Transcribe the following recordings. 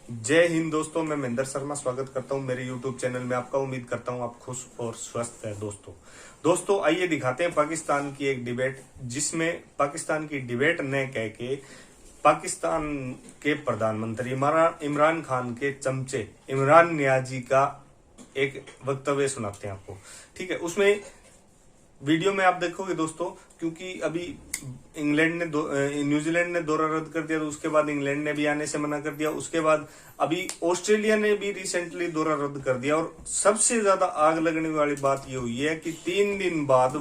जय हिंद दोस्तों, मैं महेंद्र शर्मा स्वागत करता हूं मेरे YouTube चैनल में आपका। उम्मीद करता हूं आप खुश और स्वस्थ है। दोस्तों आइए दिखाते हैं पाकिस्तान की एक डिबेट, जिसमें पाकिस्तान की डिबेट ने कह के पाकिस्तान के प्रधानमंत्री इमरान खान के चमचे इमरान नियाजी का एक वक्तव्य सुनाते हैं आपको। ठीक है, उसमें वीडियो में आप देखोगे दोस्तों, क्योंकि अभी न्यूजीलैंड ने दौरा रद्द कर दिया, तो उसके बाद इंग्लैंड ने भी आने से मना कर दिया। उसके बाद अभी ऑस्ट्रेलिया ने भी रिसेंटली दौरा रद्द कर दिया। और सबसे ज्यादा आग लगने वाली बात ये हुई है कि 3 दिन बाद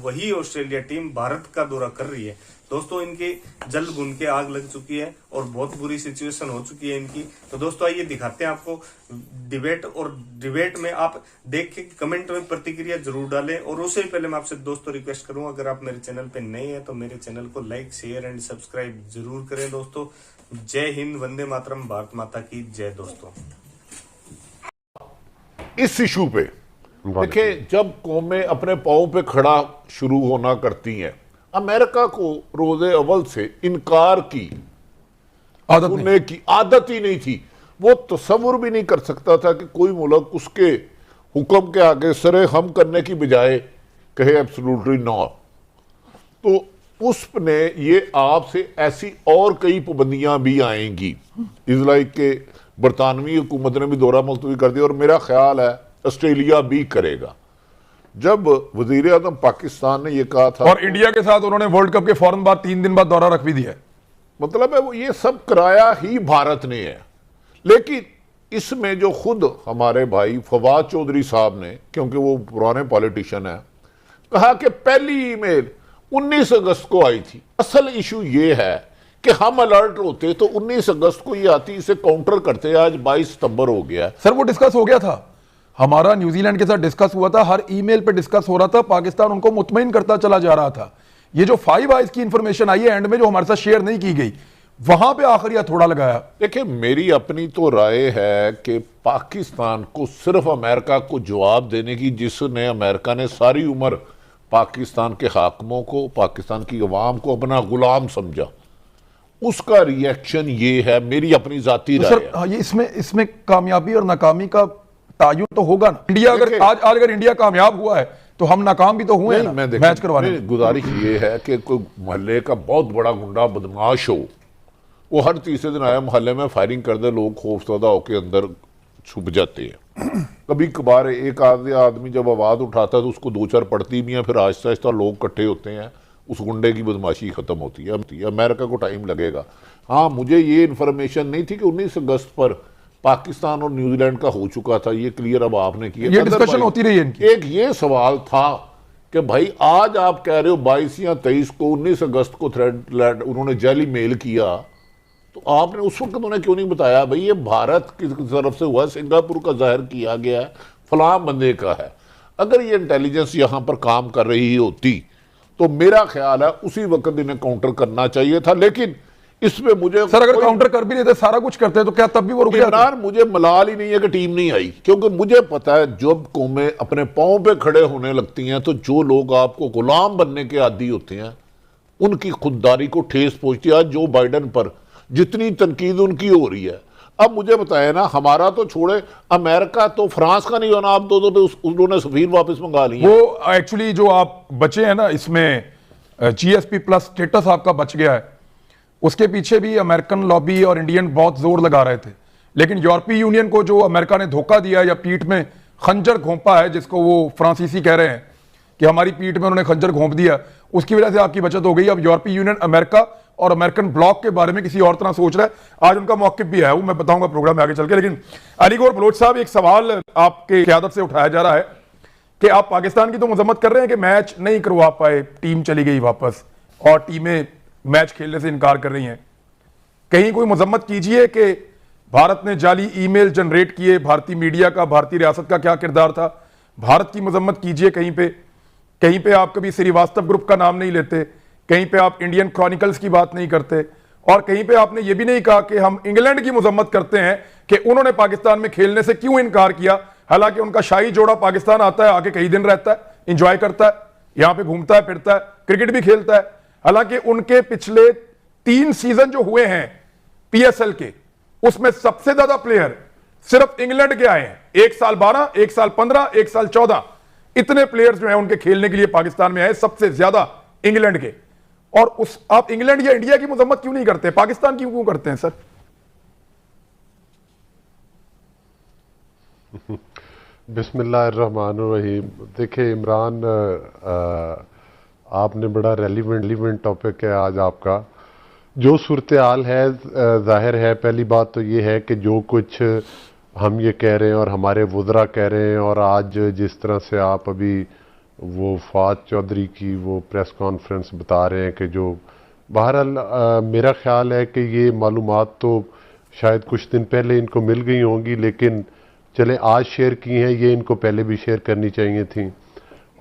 वही ऑस्ट्रेलिया टीम भारत का दौरा कर रही है। दोस्तों इनके जल भुन के आग लग चुकी है और बहुत बुरी सिचुएशन हो चुकी है इनकी। तो दोस्तों आइए दिखाते हैं आपको डिबेट, और डिबेट में आप देख के कमेंट में प्रतिक्रिया जरूर डालें। और उससे पहले मैं आपसे दोस्तों रिक्वेस्ट करूंगा, अगर आप मेरे चैनल पे नए हैं तो मेरे चैनल को लाइक, शेयर एंड सब्सक्राइब जरूर करें। दोस्तों जय हिंद, वंदे मातरम, भारत माता की जय। दोस्तों इस इशू पे देखिए, जब कौमें अपने पांव पे खड़ा शुरू होना करती हैं, अमेरिका को रोजे अव्वल से इनकार की आदत ही नहीं थी। वो तसव्वुर भी नहीं कर सकता था कि कोई मुल्क उसके हुक्म के आगे सरे हम करने की बजाय कहे एब्सोल्युटली नो। तो उसने ये आपसे ऐसी और कई पाबंदियां भी आएंगी। इजराइल के बरतानवी हुकूमत ने भी दौरा मुलतवी कर दिया, और मेरा ख्याल है ऑस्ट्रेलिया भी करेगा। जब वजीर आजम पाकिस्तान ने यह कहा था, और इंडिया के साथ उन्होंने वर्ल्ड कप के फौरन बाद 3 दिन बाद दौरा रख भी दिया। मतलब है वो ये सब कराया ही भारत ने है। लेकिन इसमें जो खुद हमारे भाई फवाद चौधरी साहब ने, क्योंकि वो पुराने पॉलिटिशियन है, कहा कि पहली ईमेल 19 अगस्त को आई थी। असल इशू ये है कि हम अलर्ट होते तो 19 अगस्त को ये आती, इसे काउंटर करते। आज 22 सितंबर हो गया। सर वो डिस्कस हो गया था, हमारा न्यूजीलैंड के साथ डिस्कस हुआ था, हर ईमेल पे डिस्कस हो रहा था, पाकिस्तान उनको मुतमईन करता चला जा रहा था। ये जो 5 आइज की इंफॉर्मेशन आई है एंड में, जो हमारे साथ शेयर नहीं की गई, वहां पे आखिरी थोड़ा लगाया। देखिए, मेरी अपनी तो राय है कि पाकिस्तान को सिर्फ अमेरिका को जवाब देने की, जिसने अमेरिका ने सारी उम्र पाकिस्तान के हाकिमों को, पाकिस्तान की अवाम को अपना गुलाम समझा, उसका रिएक्शन ये है। मेरी अपनी जाती राय है। हाँ, ये इसमें कामयाबी और नाकामी का तायुन तो होगा ना। इंडिया अगर आज अगर इंडिया कामयाब हुआ है तो हम नाकाम भी तो हुए हैं ना मैच करवाने में। गुजारिश ये है कि कोई मोहल्ले का बहुत बड़ा गुंडा बदमाश हो, वो हर तीसरे दिन आया मोहल्ले में फायरिंग कर दे, लोग खौफजदा होकर अंदर छुप जाते हैं। कभी कभार एक आदमी जब आवाज उठाता है तो उसको 2-4 पड़ती भी हैं, फिर आहिस्ता आहिस्ता लोग इकट्ठे होते हैं, उस गुंडे की बदमाशी खत्म होती है। अमेरिका को टाइम लगेगा। हाँ, मुझे ये इन्फॉर्मेशन नहीं थी कि 19 अगस्त पर पाकिस्तान और न्यूजीलैंड का हो चुका था। ये क्लियर अब आपने किया। ये डिस्कशन होती रही है इनकी। एक ये सवाल था कि भाई आज आप कह रहे हो 22 या 23 को 19 अगस्त को थ्रेड उन्होंने जाली मेल किया, तो आपने उस वक्त उन्हें क्यों नहीं बताया भाई ये भारत की तरफ से हुआ, सिंगापुर का जाहिर किया गया है, फलां बंदे का है। अगर ये इंटेलिजेंस यहां पर काम कर रही होती तो मेरा ख्याल है उसी वक्त इन्हें काउंटर करना चाहिए था। लेकिन इसमें मुझे सर अगर काउंटर कर भी लेते, सारा कुछ करते तो क्या तब भी वो रुक जाता? मुझे मलाल ही नहीं है कि टीम नहीं आई, क्योंकि मुझे पता है जब कौमें अपने पांव पे खड़े होने लगती हैं तो जो लोग आपको गुलाम बनने के आदी होते हैं उनकी खुददारी को ठेस पहुंचती है। आज जो बाइडन पर जितनी तनकीद उनकी हो रही है, अब मुझे बताया ना, हमारा तो छोड़े, अमेरिका तो फ्रांस का नहीं होना, आप दो उन्होंने सफीर वापस मंगा लिया। वो एक्चुअली जो आप बचे हैं ना, इसमें GSP प्लस स्टेटस आपका बच गया है, उसके पीछे भी अमेरिकन लॉबी और इंडियन बहुत जोर लगा रहे थे। लेकिन यूरोपीय यूनियन को जो अमेरिका ने धोखा दिया या पीठ में खंजर घोंपा है, जिसको वो फ्रांसीसी कह रहे हैं कि हमारी पीठ में उन्होंने खंजर घोंप दिया, उसकी वजह से आपकी बचत हो गई। अब यूरोपीय यूनियन अमेरिका और अमेरिकन ब्लॉक के बारे में किसी और तरह सोच रहा है। आज उनका मौक़िफ़ भी है, वो मैं बताऊंगा प्रोग्राम में आगे चल के। लेकिन अलीगौर बलोच साहब, एक सवाल आपके क़यादत से उठाया जा रहा है कि आप पाकिस्तान की तो मजम्मत कर रहे हैं कि मैच नहीं करवा पाए, टीम चली गई वापस और टीमें मैच खेलने से इनकार कर रही हैं। कहीं कोई मजम्मत कीजिए कि भारत ने जाली ईमेल जनरेट किए, भारतीय मीडिया का, भारतीय रियासत का क्या किरदार था, भारत की मजम्मत कीजिए। कहीं पे आप कभी श्रीवास्तव ग्रुप का नाम नहीं लेते, कहीं पे आप इंडियन क्रॉनिकल्स की बात नहीं करते, और कहीं पे आपने ये भी नहीं कहा कि हम इंग्लैंड की मजम्मत करते हैं कि उन्होंने पाकिस्तान में खेलने से क्यों इनकार किया। हालांकि उनका शाही जोड़ा पाकिस्तान आता है, आके कई दिन रहता है, इंजॉय करता है, यहां पे घूमता है फिरता है, क्रिकेट भी खेलता है। हालांकि उनके पिछले 3 सीजन जो हुए हैं PSL के, उसमें सबसे ज्यादा प्लेयर सिर्फ इंग्लैंड के आए हैं। 1 साल 12, 1 साल 15, 1 साल 14, इतने प्लेयर्स जो हैं उनके खेलने के लिए पाकिस्तान में आए, सबसे ज्यादा इंग्लैंड के। और उस आप इंग्लैंड या इंडिया की मजम्मत क्यों नहीं करते, पाकिस्तान की क्यों करते हैं सर? बिस्मिल्लाहिर्रहमानिर्रहीम। देखिए इमरान, आपने बड़ा रेलिवेंट टॉपिक है आज आपका। जो सूरत हाल है, जाहिर है पहली बात तो ये है कि जो कुछ हम ये कह रहे हैं और हमारे वुज़रा कह रहे हैं, और आज जिस तरह से आप अभी वो फवाद चौधरी की वो प्रेस कॉन्फ्रेंस बता रहे हैं कि जो बहरहाल मेरा ख्याल है कि ये मालूमात तो शायद कुछ दिन पहले इनको मिल गई होंगी, लेकिन चले आज शेयर की हैं, ये इनको पहले भी शेयर करनी चाहिए थी।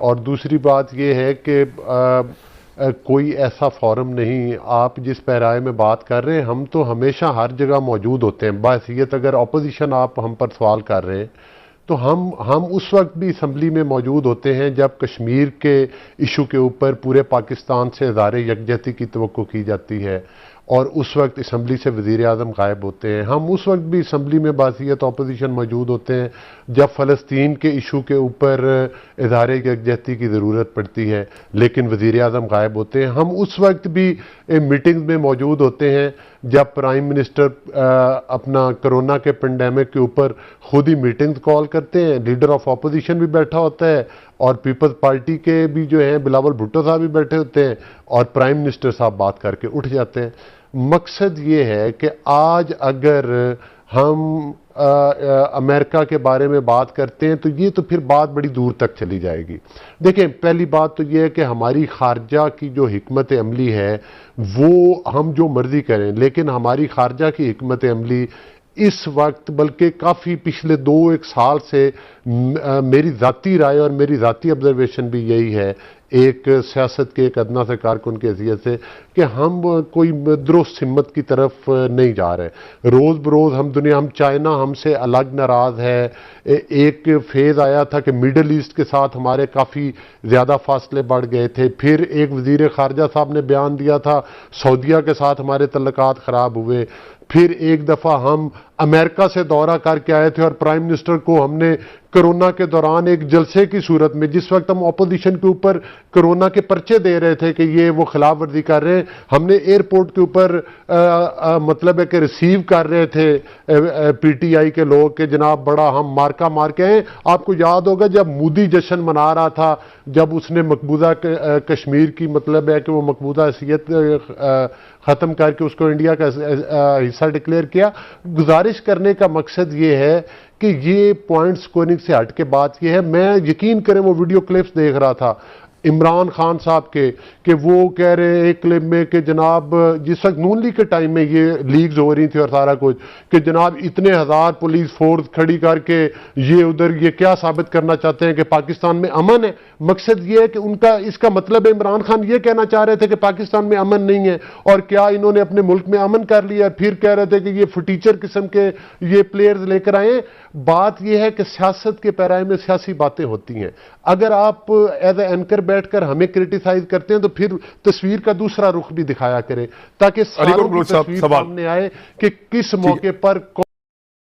और दूसरी बात ये है कि कोई ऐसा फोरम नहीं, आप जिस पैराए में बात कर रहे हैं, हम तो हमेशा हर जगह मौजूद होते हैं। बहसीयत अगर अपोजिशन आप हम पर सवाल कर रहे हैं तो हम उस वक्त भी असम्बली में मौजूद होते हैं जब कश्मीर के इशू के ऊपर पूरे पाकिस्तान से इज़हार यकजहती की तवक्को की जाती है, और उस वक्त असम्बली से वज़ीर आज़म गायब होते हैं। हम उस वक्त भी असम्बली में बासियत अपोजिशन मौजूद होते हैं जब फ़लस्तीन के इशू के ऊपर इज़हार यकजहती की ज़रूरत पड़ती है, लेकिन वज़ीर आज़म गायब होते हैं। हम उस वक्त भी मीटिंग में मौजूद होते हैं जब प्राइम मिनिस्टर अपना कोरोना के पेंडेमिक के ऊपर खुद ही मीटिंग्स कॉल करते हैं, लीडर ऑफ अपोजिशन भी बैठा होता है, और पीपल्स पार्टी के भी जो हैं बिलावल भुट्टो साहब भी बैठे होते हैं, और प्राइम मिनिस्टर साहब बात करके उठ जाते हैं। मकसद ये है कि आज अगर हम अमेरिका के बारे में बात करते हैं तो ये तो फिर बात बड़ी दूर तक चली जाएगी। देखें, पहली बात तो ये है कि हमारी खारजा की जो हिकमत अमली है वो हम जो मर्जी करें, लेकिन हमारी खारजा की हिकमत अमली इस वक्त बल्कि काफ़ी पिछले 2-1 साल से मेरी ज़ाती राय और मेरी ज़ाती ऑब्जर्वेशन भी यही है, एक सियासत के एक अदना से कारकुन की हैसियत से, कि हम कोई दुरुस्त हिम्मत की तरफ नहीं जा रहे। रोज़ बरोज़ हम चाइना हमसे अलग नाराज़ है। एक फेज़ आया था कि मिडल ईस्ट के साथ हमारे काफ़ी ज़्यादा फासले बढ़ गए थे। फिर एक वज़ीर ख़ारजा साहब ने बयान दिया था सऊदीया के साथ हमारे तल्लुकात ख़राब हुए। फिर एक दफ़ा हम अमेरिका से दौरा करके आए थे और प्राइम मिनिस्टर को हमने कोरोना के दौरान एक जलसे की सूरत में, जिस वक्त हम अपोजिशन के ऊपर कोरोना के पर्चे दे रहे थे कि ये वो खिलाफ वर्जी कर रहे हैं, हमने एयरपोर्ट के ऊपर मतलब है कि रिसीव कर रहे थे पीटीआई के लोग कि जनाब बड़ा हम मार्का मार के आए। आपको याद होगा जब मोदी जश्न मना रहा था, जब उसने मकबूजा कश्मीर की मतलब है कि वो मकबूजा हैसियत ख़त्म करके उसको इंडिया का हिस्सा डिक्लेयर किया। गुजारिश करने का मकसद ये है कि ये पॉइंट स्कोरिंग से हट के बात ये है, मैं यकीन करें वो वीडियो क्लिप्स देख रहा था इमरान खान साहब के कि वो कह रहे हैं एक क्लिप में कि जनाब जिस वक्त नून लीग के टाइम में ये लीग्स हो रही थी और सारा कुछ, कि जनाब इतने हज़ार पुलिस फोर्स खड़ी करके ये उधर ये क्या साबित करना चाहते हैं कि पाकिस्तान में अमन है। मकसद ये है कि उनका इसका मतलब है इमरान खान ये कहना चाह रहे थे कि पाकिस्तान में अमन नहीं है, और क्या इन्होंने अपने मुल्क में अमन कर लिया, फिर कह रहे थे कि ये फटीचर किस्म के ये प्लेयर्स लेकर आए। बात यह है कि सियासत के पैराए में सियासी बातें होती हैं। अगर आप एज ए एंकर बैठकर हमें क्रिटिसाइज करते हैं तो फिर तस्वीर का दूसरा रुख भी दिखाया करें, ताकि सारी तस्वीर सामने आए कि किस मौके पर